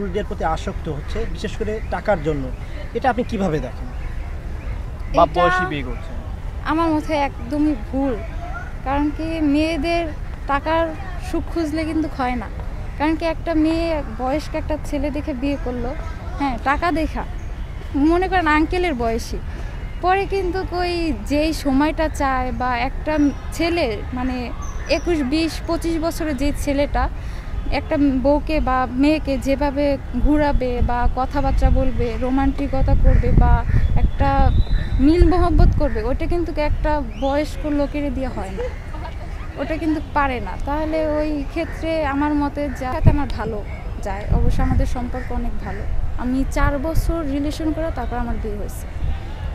পুরুষদের প্রতি আসক্ত হচ্ছে বিশেষ করে টাকার জন্য, এটা আপনি কিভাবে দেখেন? বাপ বয়সী বিয়ে করছে আমার মতে একদমই ভুল। কারণ কি মেয়েদের টাকার সুখ খুঁজলে কিন্তু হয় না। কারণ কি একটা মেয়ে বয়স্ক একটা ছেলে দেখে বিয়ে করলো, হ্যাঁ টাকা দেখা, মনে করেন আঙ্কেলের বয়সী, পরে কিন্তু ওই যেই সময়টা চায় বা একটা ছেলে মানে 21, 20, 25 বছরের যে ছেলেটা একটা বউকে বা মেয়েকে যেভাবে ঘুরাবে বা কথাবার্তা বলবে, রোমান্টিকতা করবে বা একটা মিল মোহব্বত করবে, ওটা কিন্তু একটা বয়স্ক লোকের দিয়ে হয় না, ওটা কিন্তু পারে না। তাহলে ওই ক্ষেত্রে আমার মতে যাতে আমার ভালো যায়, অবশ্য আমাদের সম্পর্ক অনেক ভালো, আমি 4 বছর রিলেশন করে তারপর আমার বিয়ে হয়েছে,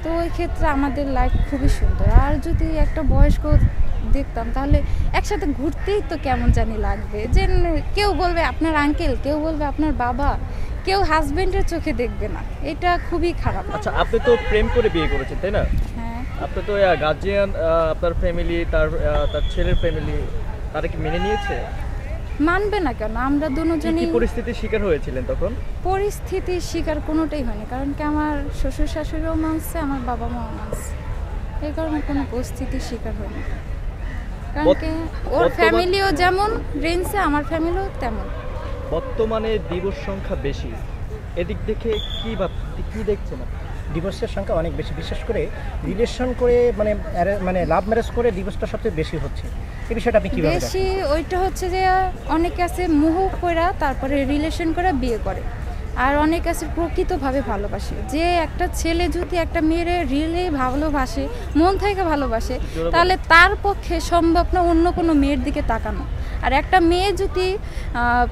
তো ওই ক্ষেত্রে আমাদের লাইফ খুবই সুন্দর। আর যদি একটা বয়স্ক দেখতাম তাহলে একসাথে ঘুরতেই তো কেমন জানি লাগবে, যে কেউ বলবে আপনার আঙ্কেল, কেউ বলবে আপনার বাবা, কেউ হাজবেন্ডের চোখে দেখবে না, এটা খুবই খারাপ। আচ্ছা, আপনি তো প্রেম করে বিয়ে করেছেন তাই না? হ্যাঁ। আপনি তো গার্জিয়ান, আপনার ফ্যামিলি, তার ছেলের ফ্যামিলি, তারা কি মেনে নিয়েছে? মানবে না কেন? আমরা দুজনই কি পরিস্থিতির শিকার হয়েছিলেন তখন? পরিস্থিতির শিকার কোনোটাই হয়নি, কারণ কি আমার শ্বশুর শাশুড়িও মানছে, আমার বাবা মাও মানছে, এই কারণে কোনো পরিস্থিতির শিকার হয়নি। কারণ কি ওর ফ্যামিলিও যেমন রেঞ্জে, আমার ফ্যামিলিও তেমন। বর্তমানে ডিভোর্স সংখ্যা বেশি, এদিক দেখে কি দেখছেন আপনি? ডিভোর্সের সংখ্যা অনেক বেশি, বিশেষ করে রিলেশন করে মানে লাভ ম্যারেজ করে ডিভোর্সটা সবচেয়ে বেশি হচ্ছে, এই বিষয়টা আপনি কিভাবে দেখেন? বেশি ওইটা হচ্ছে যে অনেকে আছে মোহ কইরা তারপরে রিলেশন করে বিয়ে করে, আর অনেক আছে প্রকৃতভাবে ভালোবাসে। যে একটা ছেলে যদি একটা মেয়েরে রিয়েলি ভালোবাসে, মন থেকে ভালোবাসে, তাহলে তার পক্ষে সম্ভব না অন্য কোনো মেয়ের দিকে তাকানো। আর একটা মেয়ে যদি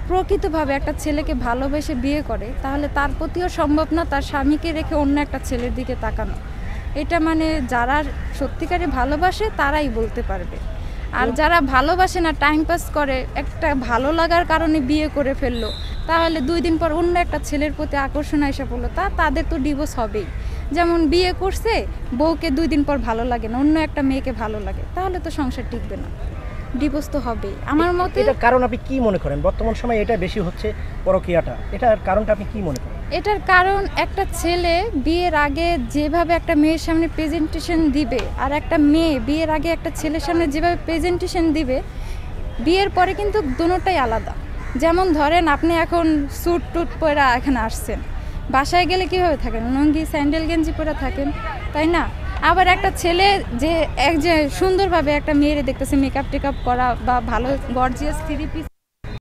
প্রকৃতভাবে একটা ছেলেকে ভালোবেসে বিয়ে করে, তাহলে তার প্রতিও সম্ভব না তার স্বামীকে রেখে অন্য একটা ছেলের দিকে তাকানো। এটা মানে যারা সত্যিকারে ভালোবাসে তারাই বলতে পারবে। আর যারা ভালোবাসে না, টাইম পাস করে, একটা ভালো লাগার কারণে বিয়ে করে ফেললো, তাহলে 2 দিন পর অন্য একটা ছেলের প্রতি আকর্ষণ এসে পড়লো, তাদের তো ডিভোর্স হবেই। যেমন বিয়ে করছে, বউকে 2 দিন পর ভালো লাগে না, অন্য একটা মেয়েকে ভালো লাগে, তাহলে তো সংসার টিকবে না, ডিভোর্স তো হবেই আমার মতে। এটার কারণ আপনি কি মনে করেন? বর্তমান সময়ে এটা বেশি হচ্ছে পরকীয়াটা, এটার কারণটা আপনি কি মনে করেন? এটার কারণ একটা ছেলে বিয়ের আগে যেভাবে একটা মেয়ের সামনে প্রেজেন্টেশন দিবে, আর একটা মেয়ে বিয়ের আগে একটা ছেলের সামনে যেভাবে প্রেজেন্টেশন দিবে, বিয়ের পরে কিন্তু দুটোটাই আলাদা। যেমন ধরেন আপনি এখন স্যুট টুট পরে এখানে আসছেন, বাসায় গেলে কীভাবে থাকেন? লুঙ্গি স্যান্ডেল গেঞ্জি পরে থাকেন, তাই না? আবার একটা ছেলে যে সুন্দরভাবে একটা মেয়েরে দেখতেছে, মেকআপ টেকআপ করা বা ভালো গর্জিয়াস 3 পিস